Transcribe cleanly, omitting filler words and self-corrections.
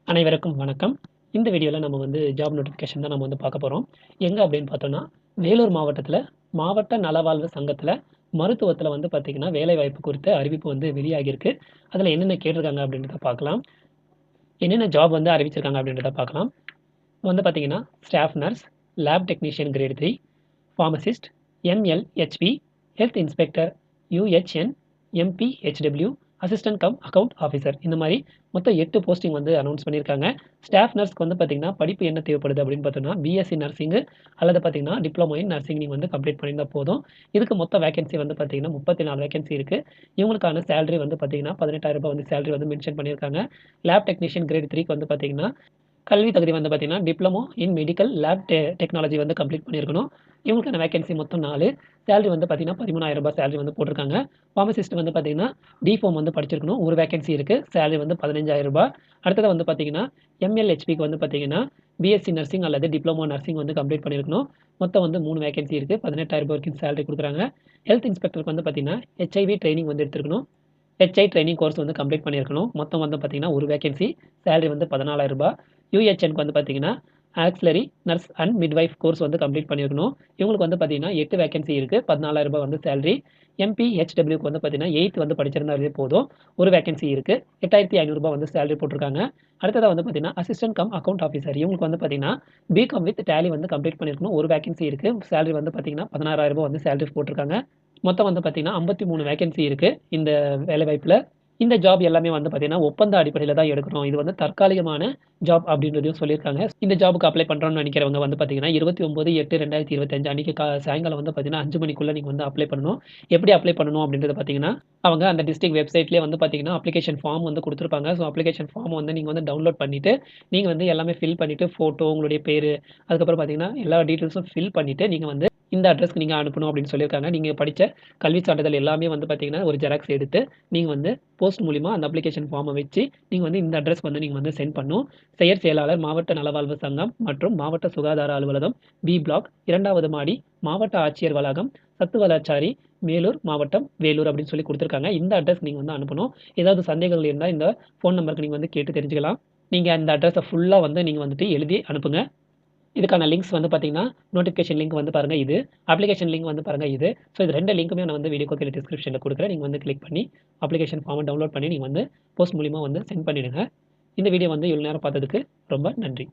அனைவருக்கும் வணக்கம். இந்த வீடியோல நம்ம வந்து ஜாப் நோட்டிஃபிகேஷன் தான் நம்ம வந்து பார்க்க போறோம். எங்க அப்படின்னு பார்த்தோம்னா, வேலூர் மாவட்டத்தில மாவட்ட நலவாழ்வு சங்கத்தில மருத்துவத்தில வந்து பார்த்தீங்கன்னா, வேலைவாய்ப்பு குறித்த அறிவிப்பு வந்து வெளியாகியிருக்கு. அதில என்னென்ன கேட்டிருக்காங்க அப்படின்றத பார்க்கலாம். என்னென்ன ஜாப் வந்து அறிவிச்சிருக்காங்க அப்படின்றத பார்க்கலாம். வந்து பார்த்தீங்கன்னா, staff nurse, lab technician grade 3, pharmacist, MLHP, health inspector, UHN, MPHW, assistant cum account officer இந்த மாரி மொத்தம் 8 போஸ்டிங் வந்து அனௌன்ஸ் பண்ணியிருக்காங்க. ஸ்டாஃப் நர்ஸ்க்கு வந்து பார்த்தீங்கன்னா, படிப்பு என்ன தேவைப்படுது அப்படின்னு பார்த்தோம்னா, பிஎஸ்சி நர்சிங்கு அல்லது பார்த்தீங்கன்னா, டிப்ளமோ இன் நர்சிங் நீங்க வந்து கம்ப்ளீட் பண்ணியிருந்தா போதும். இதுக்கு மொத்த வேக்கன்சி வந்து பார்த்தீங்கன்னா, 34 வேக்கன்சி இருக்கு. இவங்களுக்கான சேலரி வந்து பார்த்தீங்கன்னா, ரூ. 18,000 வந்து சேலரி வந்து மென்ஷன் பண்ணியிருக்காங்க. லேப் டெக்னீஷியன் கிரேட் 3க்கு வந்து பார்த்தீங்கன்னா, கல்வி தகுதி வந்து பார்த்தீங்கன்னா, diploma in medical lab technology வந்து கம்ப்ளீட் பண்ணியிருக்கணும். இவங்களுக்கான வேக்கன்சி மொத்தம் 4. சேலரி வந்து பார்த்தீங்கன்னா, ரூ. 13,000 சேலரி வந்து போட்டிருக்காங்க. பார்மசிஸ்ட் வந்து பார்த்தீங்கன்னா, டிஃபார்ம் வந்து படிச்சிருக்கணும். ஒரு வேக்கன்சி இருக்கு. சேலரி வந்து ரூ. 15,000. அடுத்தது வந்து பார்த்தீங்கன்னா, எம்எல்ஹெச்பிக்கு வந்து பார்த்தீங்கன்னா, பிஎஸ்சி நர்சிங் அல்லது டிப்ளமோ நர்சிங் வந்து கம்ப்ளீட் பண்ணியிருக்கணும். மொத்தம் வந்து 3 வேக்கன்சி இருக்கு. ரூ. 18,000 வரைக்கும் சேலரி குடுக்குறாங்க. ஹெல்த் இன்ஸ்பெக்டருக்கு வந்து பார்த்தீங்கன்னா, ஹெச்ஐவி ட்ரெய்னிங் வந்து எடுத்திருக்கணும். ஹெச்ஐ ட்ரெய்னிங் கோர்ஸ் வந்து கம்ப்ளீட் பண்ணியிருக்கணும். மொத்தம் வந்து பார்த்தீங்கன்னா, ஒரு வேக்கன்சி. சேலரி வந்து ரூ. 14,000. யுஹெச்என்க்கு வந்து பார்த்தீங்கன்னா, auxiliary nurse and midwife course வந்து கம்ப்ளீட் பண்ணியிருக்கணும். இவங்களுக்கு வந்து பார்த்தீங்கன்னா, 8 வேக்கன்சி இருக்கு. ரூ. 14,000 வந்து சேலரி. எம்பிஹெச்டபிள்யூக்கு வந்து பார்த்தீங்கன்னா, 8த் வந்து படிச்சிருந்தாலே போதும். ஒரு வேக்கன்சி இருக்கு. ரூ. 8,500 வந்து சேலரி போட்டிருக்காங்க. அடுத்ததா வந்து பார்த்தீங்கன்னா, அசிஸ்டன்ட் கம் அக்கவுண்ட் ஆஃபீசர் இவங்களுக்கு வந்து பார்த்தீங்கன்னா, பிகாம் வித் டேலி வந்து கம்ப்ளீட் பண்ணியிருக்கணும். ஒரு வேக்கன்சி இருக்கு. சேலரி வந்து பார்த்தீங்கன்னா, ரூ. 16,000 வந்து சேலரி போட்டிருக்காங்க. மொத்தம் வந்து பார்த்தீங்கன்னா, 53 வேக்கன்சி இருக்கு. இந்த வேலைவாய்ப்புல. இந்த ஜாப் எல்லாமே வந்து பார்த்தீங்கன்னா, ஒப்பந்த அடிப்படையில தான் எடுக்கிறோம். இது வந்து தற்காலிகமான ஜாப் அப்படின்றதையும் சொல்லியிருக்காங்க. இந்த ஜாப்க்கு அப்ளை பண்றோம்னு நினைக்கிறவங்க வந்து பார்த்தீங்கன்னா, 29/8/2025 அன்னைக்கு சாயங்காலம் வந்து பார்த்தீங்கன்னா, 5 மணிக்குள்ள நீங்க வந்து அப்ளை பண்ணணும். எப்படி அப்ளை பண்ணணும் அப்படின்றத பார்த்தீங்கன்னா, அவங்க அந்த டிஸ்ட்ரிக்ட் வெப்சைட்லயே வந்து பார்த்தீங்கன்னா, அப்ளிகேஷன் ஃபார்ம் வந்து குடுத்துருப்பாங்க. ஸோ அப்ளிகேஷன் ஃபார்ம் வந்து நீங்க வந்து டவுன்லோட் பண்ணிட்டு, நீங்க வந்து எல்லாமே ஃபில் பண்ணிட்டு, ஃபோட்டோ, உங்களுடைய பேரு, அதுக்கப்புறம் பார்த்தீங்கன்னா, எல்லா டீட்டெயில்ஸும் ஃபில் பண்ணிட்டு, நீங்க வந்து இந்த அட்ரஸ்க்கு நீங்க அனுப்பணும் அப்படின்னு சொல்லியிருக்காங்க. நீங்க படிச்ச கல்வி சான்றிதழ் எல்லாமே வந்து பார்த்தீங்கன்னா, ஒரு ஜெராக்ஸ் எடுத்து, நீங்க வந்து போஸ்ட் மூலியமா அந்த அப்ளிகேஷன் ஃபார்ம வச்சு, நீங்க வந்து இந்த அட்ரஸ்க்கு வந்து நீங்க வந்து சென்ட் பண்ணணும். செயலாளர், மாவட்ட நலவாழ்வு சங்கம் மற்றும் மாவட்ட சுகாதார அலுவலகம், பி பிளாக், 2வது மாடி, மாவட்ட ஆட்சியர் வளாகம், சத்து வளர்ச்சாரி, மேலூர் மாவட்டம், வேலூர் அப்படின்னு சொல்லி குடுத்துருக்காங்க. இந்த அட்ரஸ்க்கு நீங்க வந்து அனுப்பணும். ஏதாவது சந்தேகங்கள் இருந்தா இந்த ஃபோன் நம்பருக்கு நீங்க வந்து கேட்டு தெரிஞ்சுக்கலாம். நீங்க அந்த அட்ரஸ ஃபுல்லா வந்து நீங்க வந்துட்டு எழுதி அனுப்புங்க. இதுக்கான லிங்க்ஸ் வந்து பார்த்தீங்கன்னா, நோட்டிஃபிகேஷன் லிங்க் வந்து பாருங்க இது. அப்ளிகேஷன் லிங்க் வந்து பாருங்க இது. ஸோ இது 2 லிங்க்குமே நான் வந்து வீடியோக்கு கீழ டிஸ்கிரிப்ஷன்ல குடுக்குறேன். நீங்க வந்து கிளிக் பண்ணி அப்ளிகேஷன் ஃபார்ம டவுன்லோட் பண்ணி நீங்க வந்து போஸ்ட் மூலியமா வந்து சென்ட் பண்ணிடுங்க. இந்த வீடியோ வந்து இவ்வளோ நேரம் பார்த்ததுக்கு ரொம்ப நன்றி.